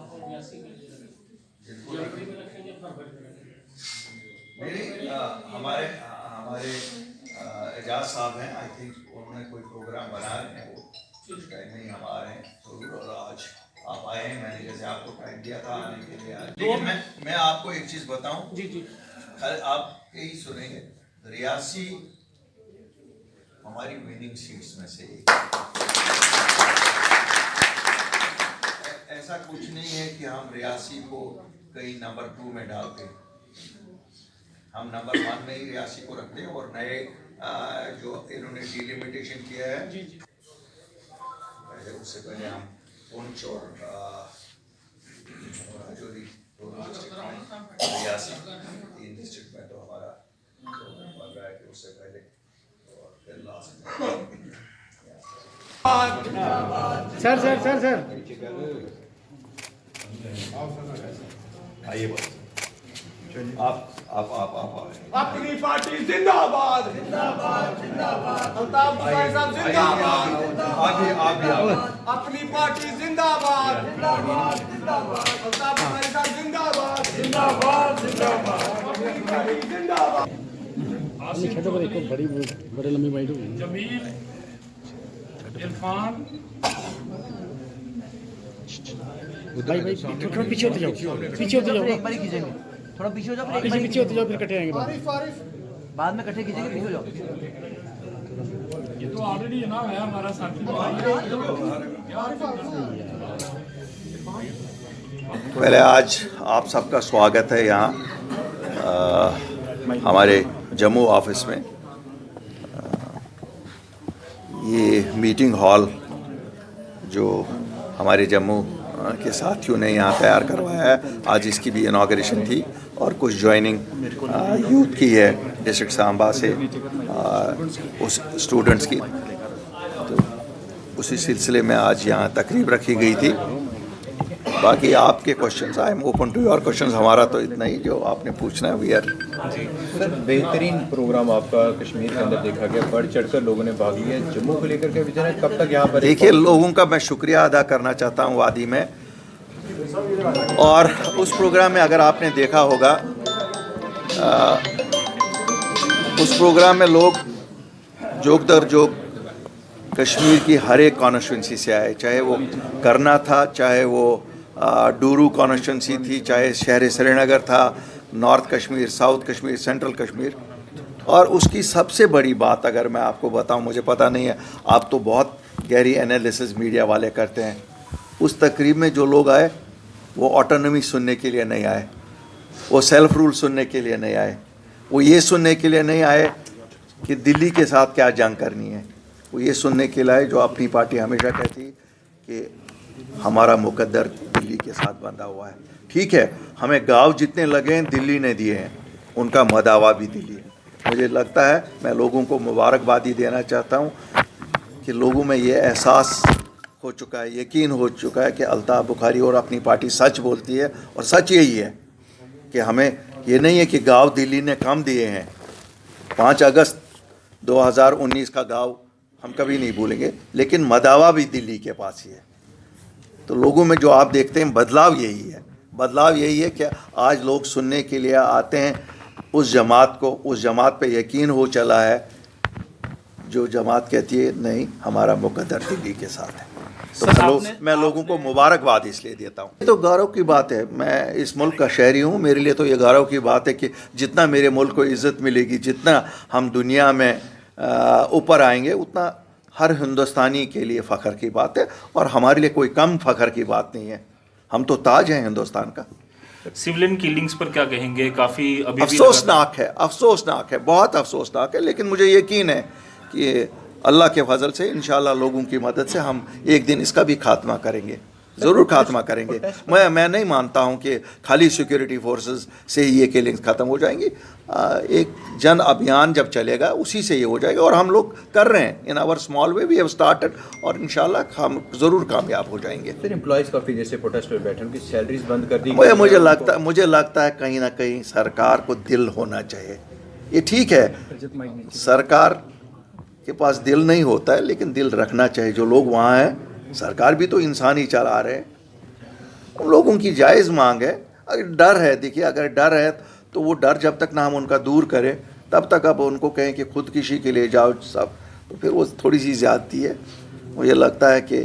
आपको 82 के लिए जनवरी में रखेंगे, फरवरी में रखेंगे? नहीं, हमारे हमारे एजाज साहब हैं, आई थिंक उन्होंने कोई प्रोग्राम बना रहे हैं, वो कुछ टाइम में ही हम आ रहे हैं जरूर। और आज आप आए हैं, मैंने जैसे आपको टाइम दिया था आने के लिए। लेकिन मैं आपको एक चीज़ बताऊं, जी जी, आप यही सुनेंगे, रियासी हमारी विनिंग सीट्स में से एक। ऐसा कुछ नहीं है कि हम रियासी को कहीं नंबर 2 में डालते हैं, हम नंबर 1 में ही रियासी को रखते हैं। और नए जो इन्होंने डिलिमिटेशन किया है, जी जी, पहले उससे पहले हम पुंछ और राजौरी दोनों डिस्ट्रिक्ट में, रियासी 3 डिस्ट्रिक्ट में तो हमारा बन रहा है कि उससे पहले और फिर लास्ट में। सर सर सर सर आइए बस, आप अपनी पार्टी जिंदाबाद जिंदाबाद जिंदाबाद। अल्ताफ बुखारी साहब जिंदाबाद। आप भी अपनी पार्टी जिंदाबाद जिंदाबाद जिंदाबाद। अल्ताफ बुखारी साहब जिंदाबाद जिंदाबाद जिंदाबाद। अपनी पार्टी जिंदाबाद। खेतों पर एक बड़ी लंबी बाइट होगी। जमील, इरफान, भाई भाई थोड़ा पीछे होते जाओ, पीछे होते जाओ, एक बार ही खींचेंगे, थोड़ा पीछे हो जाओ, फिर एक पीछे बार पीछे होते जाओ, फिर इकट्ठे आएंगे बाद में इकट्ठे खींचेंगे, पीछे हो जाओ। ये तो ऑलरेडी ना है हमारा साथी। पहले आज आप सबका स्वागत है यहाँ हमारे जम्मू ऑफिस में। ये मीटिंग हॉल जो हमारे जम्मू के साथियों ने यहाँ तैयार करवाया है, आज इसकी भी इनॉग्रेशन थी और कुछ ज्वाइनिंग यूथ की है डिस्ट्रिक्ट सांबा से, उस स्टूडेंट्स की। तो उसी सिलसिले में आज यहाँ तकरीब रखी गई थी। बाकी आपके questions, I am open to your questions. हमारा तो इतना ही जो आपने पूछना है, वी आर। सर, बेहतरीन प्रोग्राम आपका कश्मीर के अंदर देखा गया, बढ़ चढ़कर लोगों ने भाग लिया। जम्मू को लेकर के विजन है, कब तक यहाँ पर? देखिए, लोगों का मैं शुक्रिया अदा करना चाहता हूँ वादी में। और उस प्रोग्राम में अगर आपने देखा होगा, उस प्रोग्राम में लोग जोक दर जोक कश्मीर की हर एक कॉन्स्टिट्यूंसी से आए, चाहे वो करना था, चाहे वो डूरू कॉन्स्टिट्यूंसी थी, चाहे शहर श्रीनगर था, north Kashmir, south Kashmir, central Kashmir. और उसकी सबसे बड़ी बात अगर मैं आपको बताऊं, मुझे पता नहीं है, आप तो बहुत गहरी एनालिसिस मीडिया वाले करते हैं, उस तकरीब में जो लोग आए वो ऑटोनॉमी सुनने के लिए नहीं आए, वो सेल्फ रूल सुनने के लिए नहीं आए, वो ये सुनने के लिए नहीं आए कि दिल्ली के साथ क्या जंग करनी है, वो ये सुनने के लिए आए जो अपनी पार्टी हमेशा कहती कि हमारा मुकद्दर दिल्ली के साथ बंधा हुआ है। ठीक है, हमें गांव जितने लगे हैं दिल्ली ने दिए हैं, उनका मदावा भी दिल्ली है। मुझे लगता है, मैं लोगों को मुबारकबादी देना चाहता हूं कि लोगों में ये एहसास हो चुका है, यकीन हो चुका है कि अल्ताफ बुखारी और अपनी पार्टी सच बोलती है। और सच यही है कि हमें ये नहीं है कि गांव दिल्ली ने कम दिए हैं। 5 अगस्त 2019 का गांव हम कभी नहीं भूलेंगे, लेकिन मदावा भी दिल्ली के पास ही है। तो लोगों में जो आप देखते हैं बदलाव यही है, बदलाव यही है कि आज लोग सुनने के लिए आते हैं उस जमात को, उस जमात पे यकीन हो चला है जो जमात कहती है नहीं, हमारा मुकद्दर दिल्ली के साथ है। तो मैं लोगों को मुबारकबाद इसलिए देता हूँ। ये तो गौरव की बात है, मैं इस मुल्क का शहरी हूँ, मेरे लिए तो ये गौरव की बात है कि जितना मेरे मुल्क को इज़्ज़त मिलेगी, जितना हम दुनिया में ऊपर आएंगे, उतना हर हिंदुस्तानी के लिए फ़ख्र की बात है। और हमारे लिए कोई कम फ़ख्र की बात नहीं है, हम तो ताज हैं हिंदुस्तान का। सिविलियन किलिंग्स पर क्या कहेंगे? काफ़ी अभी अफसोसनाक है, अफसोसनाक है, बहुत अफसोसनाक है। लेकिन मुझे यकीन है कि अल्लाह के फजल से, इंशाल्लाह लोगों की मदद से हम एक दिन इसका भी खात्मा करेंगे, ज़रूर खात्मा करेंगे। मैं नहीं मानता हूं कि खाली सिक्योरिटी फोर्सेस से ही ये किलिंग्स ख़त्म हो जाएंगी। एक जन अभियान जब चलेगा उसी से ये हो जाएगा, और हम लोग कर रहे हैं। In our small way we have started, और इंशाल्लाह हम ज़रूर कामयाब हो जाएंगे। फिर एम्प्लॉयज़ काफ़ी जैसे प्रोटेस्ट पे बैठे, उनकी सैलरीज बंद कर दी। मुझे लगता है कहीं ना कहीं सरकार को दिल होना चाहिए। ये ठीक है, सरकार के पास दिल नहीं होता है, लेकिन दिल रखना चाहिए। जो लोग वहाँ हैं, सरकार भी तो इंसान ही चला रहे हैं, उन लोगों की जायज़ मांग है। अगर डर है, देखिए अगर डर है तो वो डर जब तक ना हम उनका दूर करें तब तक अब उनको कहें कि खुदकुशी के लिए जाओ सब, तो फिर वो थोड़ी सी ज़्यादती है। मुझे लगता है कि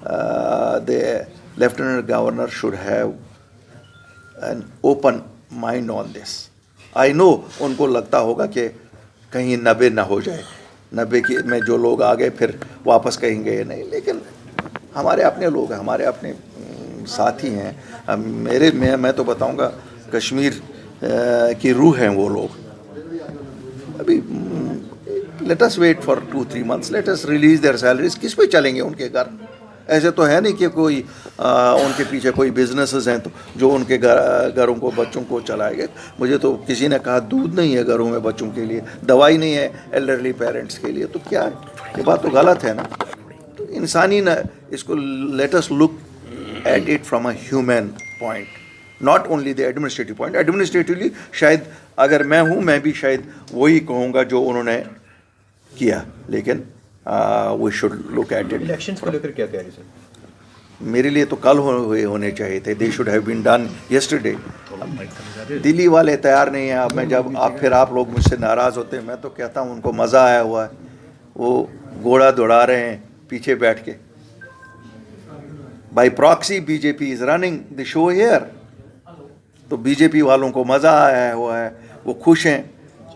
the lieutenant governor should have an open mind on this. I know उनको लगता होगा कि कहीं 90 ना हो जाए, 90 की में जो लोग आ गए फिर वापस कहेंगे नहीं, लेकिन हमारे अपने लोग हैं, हमारे अपने साथी हैं। मैं तो बताऊंगा कश्मीर की रूह हैं वो लोग। अभी let us wait for 2-3 months, let us release their salaries. किस पे चलेंगे उनके घर? ऐसे तो है नहीं कि कोई उनके पीछे कोई बिजनेसेस हैं तो जो उनके घरों को बच्चों को चलाएंगे। मुझे तो किसी ने कहा दूध नहीं है घरों में बच्चों के लिए, दवाई नहीं है एल्डरली पेरेंट्स के लिए, तो क्या है? ये बात तो गलत है ना। तो इंसानी ना इसको let us look at it from a human point, not only the administrative point. Administratively शायद अगर मैं हूँ मैं भी शायद वही कहूँगा जो उन्होंने किया, लेकिन we should look at it. Elections को लेकर क्या कह रहे सर? मेरे लिए तो कल होने चाहिए थे, they should have been done yesterday. Delhi वाले तैयार नहीं हैं। अब मैं जब आप लोग मुझसे नाराज़ होते हैं, मैं तो कहता हूँ उनको मज़ा आया हुआ है, वो घोड़ा दौड़ा रहे हैं पीछे बैठ के। By proxy BJP is running the show here. तो बीजेपी वालों को मज़ा आया हुआ है, वो खुश हैं।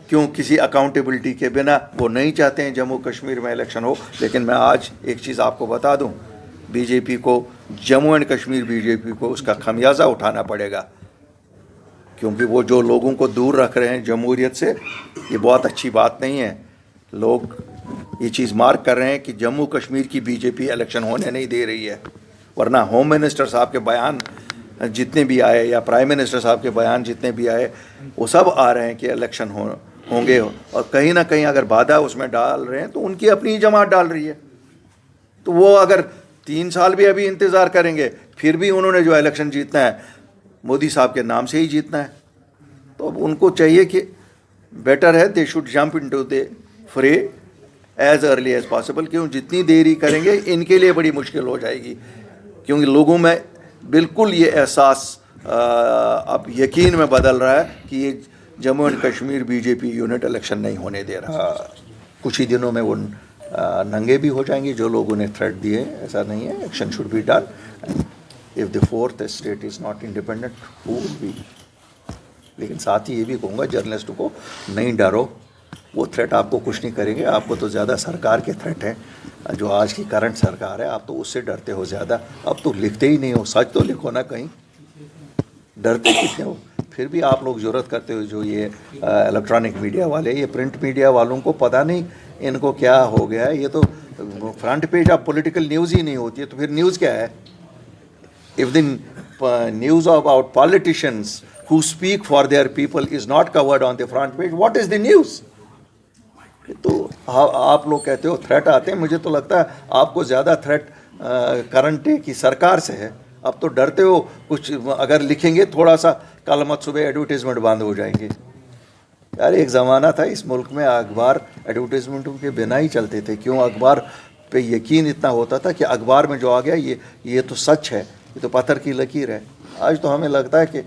क्यों? किसी अकाउंटेबिलिटी के बिना वो नहीं चाहते हैं जम्मू कश्मीर में इलेक्शन हो। लेकिन मैं आज एक चीज़ आपको बता दूं, बीजेपी को, जम्मू एंड कश्मीर बीजेपी को उसका खमियाजा उठाना पड़ेगा, क्योंकि वो जो लोगों को दूर रख रहे हैं जमहूरियत से, ये बहुत अच्छी बात नहीं है। लोग ये चीज़ मार्क कर रहे हैं कि जम्मू कश्मीर की बीजेपी इलेक्शन होने नहीं दे रही है। वरना होम मिनिस्टर साहब के बयान जितने भी आए या प्राइम मिनिस्टर साहब के बयान जितने भी आए, वो सब आ रहे हैं कि इलेक्शन होंगे। और कहीं ना कहीं अगर बाधा उसमें डाल रहे हैं तो उनकी अपनी जमात डाल रही है। तो वो अगर 3 साल भी अभी इंतज़ार करेंगे, फिर भी उन्होंने जो इलेक्शन जीतना है मोदी साहब के नाम से ही जीतना है। तो अब उनको चाहिए कि बेटर है they should jump into the fray as early as possible. क्यों? जितनी देरी करेंगे इनके लिए बड़ी मुश्किल हो जाएगी, क्योंकि लोगों में बिल्कुल ये एहसास अब यकीन में बदल रहा है कि ये Jammu and Kashmir BJP unit election नहीं होने दे रहा। कुछ ही दिनों में वो नंगे भी हो जाएंगे जो लोगों ने थ्रेट दिए। ऐसा नहीं है, action should be done. If the fourth state is not independent who will be. लेकिन साथ ही ये भी कहूँगा जर्नलिस्टों को, नहीं डरो, वो थ्रेट आपको कुछ नहीं करेंगे। आपको तो ज़्यादा सरकार के थ्रेट हैं, जो आज की करंट सरकार है, आप तो उससे डरते हो ज़्यादा। अब तो लिखते ही नहीं हो, सच तो लिखो ना, कहीं डरते कितने हो। फिर भी आप लोग ज़रूरत करते हो, जो ये इलेक्ट्रॉनिक मीडिया वाले, ये प्रिंट मीडिया वालों को पता नहीं इनको क्या हो गया है। ये तो front page of political news ही नहीं होती है, तो फिर न्यूज़ क्या है? If the news about politicians who speak for their people is not covered on the front page, what is the news? तो आप लोग कहते हो थ्रेट आते हैं, मुझे तो लगता है आपको ज़्यादा थ्रेट करंट डे की सरकार से है। अब तो डरते हो कुछ अगर लिखेंगे थोड़ा सा, कल मत सुबह एडवर्टीज़मेंट बंद हो जाएंगे। यार एक ज़माना था इस मुल्क में अखबार एडवर्टीज़मेंटों के बिना ही चलते थे। क्यों? अखबार पे यकीन इतना होता था कि अखबार में जो आ गया ये तो सच है, ये तो पत्थर की लकीर है। आज तो हमें लगता है कि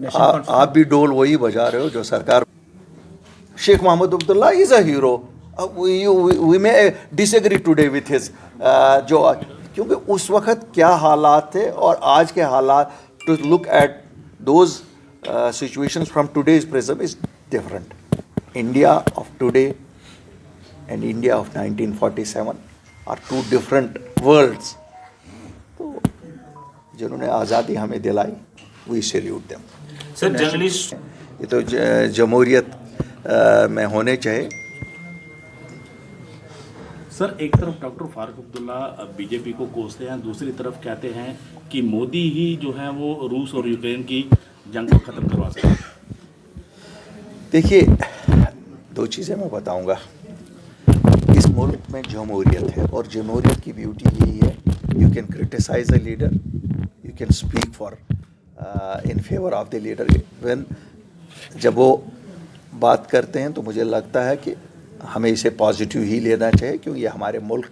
आप भी डोल वही बजा रहे हो जो सरकार। Sheikh Mohammad Abdullah is a hero. We may disagree today with his जो, क्योंकि उस वक्त क्या हालात थे और आज के हालात, to look at those situations from today's prism is different. India of today and India of 1947 are 2 different worlds. तो जिन्होंने आज़ादी हमें दिलाई, we salute them. Sir journalist, ये तो जमहूरियत में होने चाहिए। सर एक तरफ डॉक्टर फारूक अब्दुल्ला बीजेपी को कोसते हैं, दूसरी तरफ कहते हैं कि मोदी ही जो है वो रूस और यूक्रेन की जंग को ख़त्म करवा सकते हैं। देखिए 2 चीज़ें मैं बताऊंगा। इस मुल्क में जमहूरियत है और जमहूरियत की ब्यूटी यही है, you can criticise a leader, you can speak for in favour of the leader. When जब वो बात करते हैं तो मुझे लगता है कि हमें इसे पॉजिटिव ही लेना चाहिए, क्योंकि ये हमारे मुल्क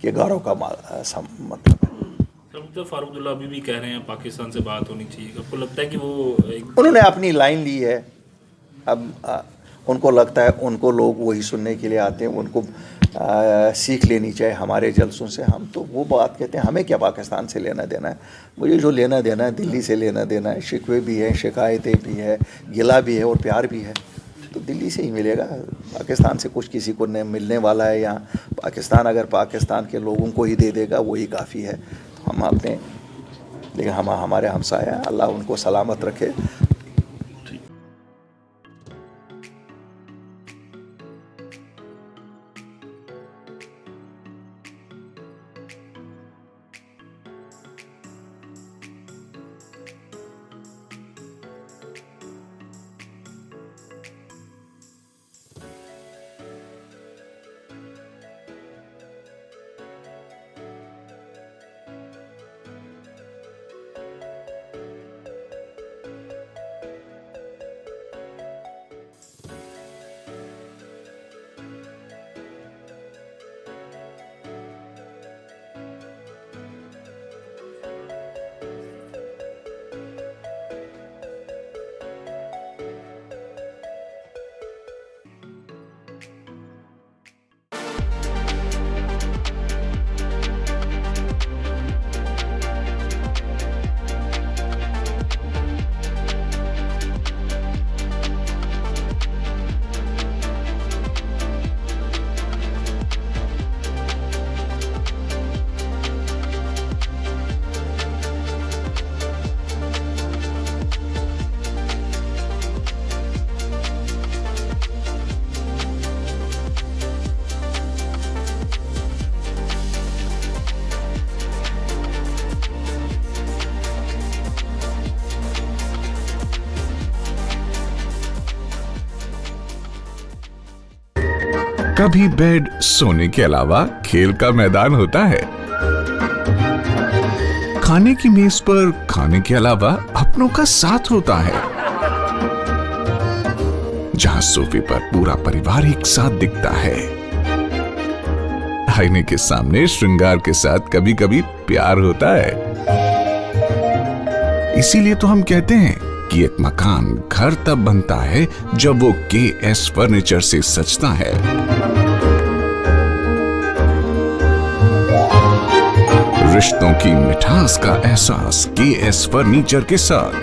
के गौरव का मतलब है। तो फारूक अब्दुल्ला अभी भी कह रहे हैं पाकिस्तान से बात होनी चाहिए, आपको लगता है कि वो उन्होंने अपनी लाइन ली है, अब उनको लगता है उनको लोग वही सुनने के लिए आते हैं, उनको सीख लेनी चाहिए हमारे जलसों से। हम तो वो बात कहते हैं, हमें क्या पाकिस्तान से लेना देना है, मुझे जो लेना देना है दिल्ली से लेना देना है। शिकवे भी हैं, शिकायतें भी है, गिला भी है और प्यार भी है, तो दिल्ली से ही मिलेगा। पाकिस्तान से कुछ किसी को नहीं मिलने वाला है यहाँ। पाकिस्तान अगर पाकिस्तान के लोगों को ही दे देगा वही काफ़ी है। तो हम अपने, लेकिन हम हमारे हमसाया हैं, अल्लाह उनको सलामत रखे। कभी बेड सोने के अलावा खेल का मैदान होता है। खाने की मेज पर खाने के अलावा अपनों का साथ होता है। जहां सोफे पर पूरा परिवार एक साथ दिखता है। आईने के सामने श्रृंगार के साथ कभी कभी प्यार होता है। इसीलिए तो हम कहते हैं कि एक मकान घर तब बनता है जब वो KS फर्नीचर से सजता है। रिश्तों की मिठास का एहसास KS फर्नीचर के साथ।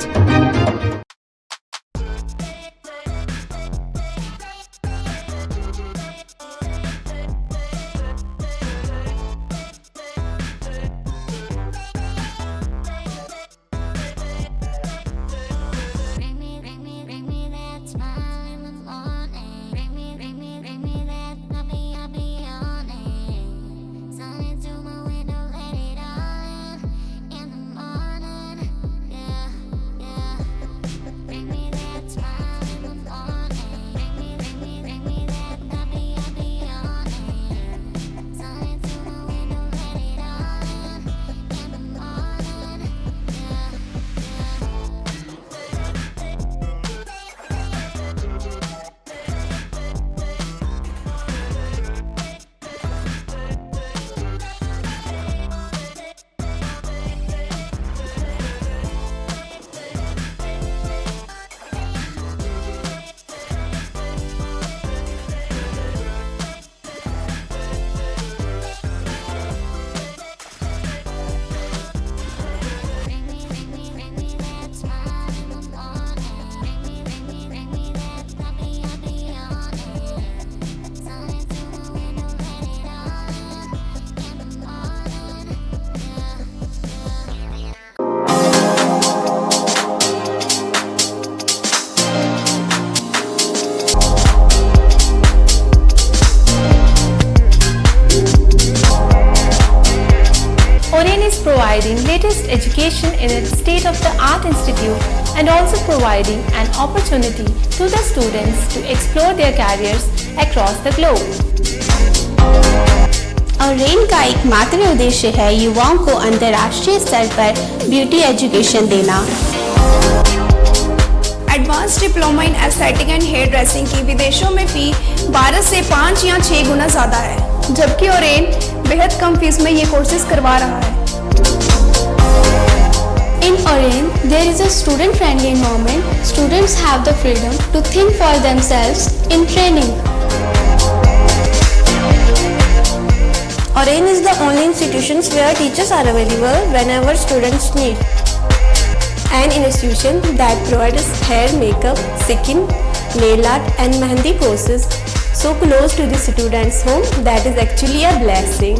Providing latest education in its state-of-the-art institute and also providing an opportunity to the students to explore their careers across the globe। और रेन का एकमात्र उद्देश्य है युवाओं को अंतर्राष्ट्रीय स्तर पर ब्यूटी एजुकेशन देना। Advance diploma in aesthetic and hairdressing की विदेशों में फी 12 से 5 या 6 गुना ज़्यादा है, जबकि ओरेन बेहद कम फीस में ये कोर्सेज करवा रहा है। There is a student-friendly environment. Students have the freedom to think for themselves in training. Orange is the only institution where teachers are available whenever students need. An institution that provides hair, makeup, skin, nail art and mehendi courses so close to the students' home that is actually a blessing.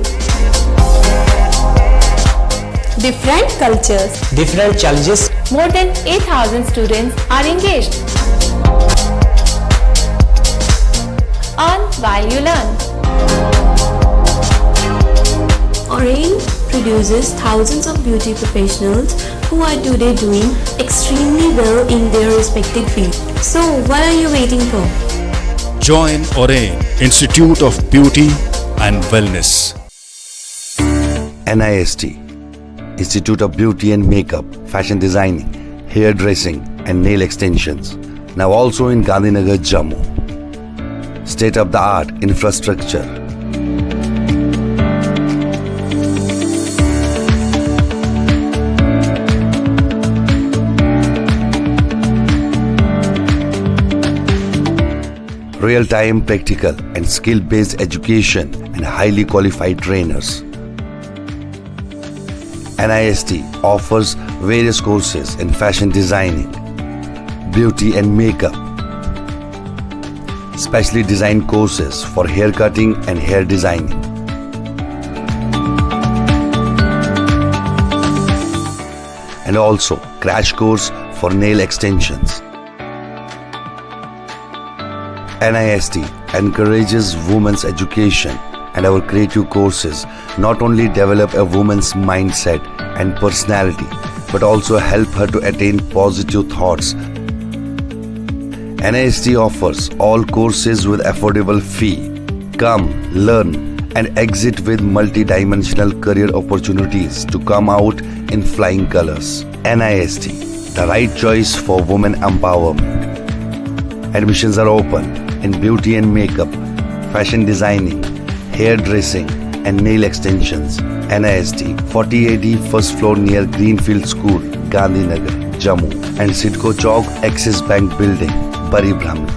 Different cultures, different challenges. More than 8,000 students are engaged. Earn while you learn. Orange produces thousands of beauty professionals who are today doing extremely well in their respective field. So what are you waiting for? Join Orange Institute of Beauty and Wellness. NIST, Institute of Beauty and Makeup, Fashion Designing, Hairdressing and Nail Extensions. Now also in Gandhinagar, Jammu. State-of-the-art infrastructure. Real-time practical and skill-based education and highly qualified trainers. NIST offers various courses in fashion designing, beauty and makeup, specially designed courses for hair cutting and hair designing. And also crash course for nail extensions. NIST encourages women's education, and our creative courses not only develop a woman's mindset and personality, but also help her to attain positive thoughts. NIST offers all courses with affordable fee. Come, learn, and exit with multi-dimensional career opportunities to come out in flying colors. NIST, the right choice for women empowerment. Admissions are open in beauty and makeup, fashion designing, hairdressing and nail extensions. NIST, 40AD first floor near Greenfield School, Gandhinagar, Jammu, and Sidco Chowk, Axis Bank Building, Bari Brahman.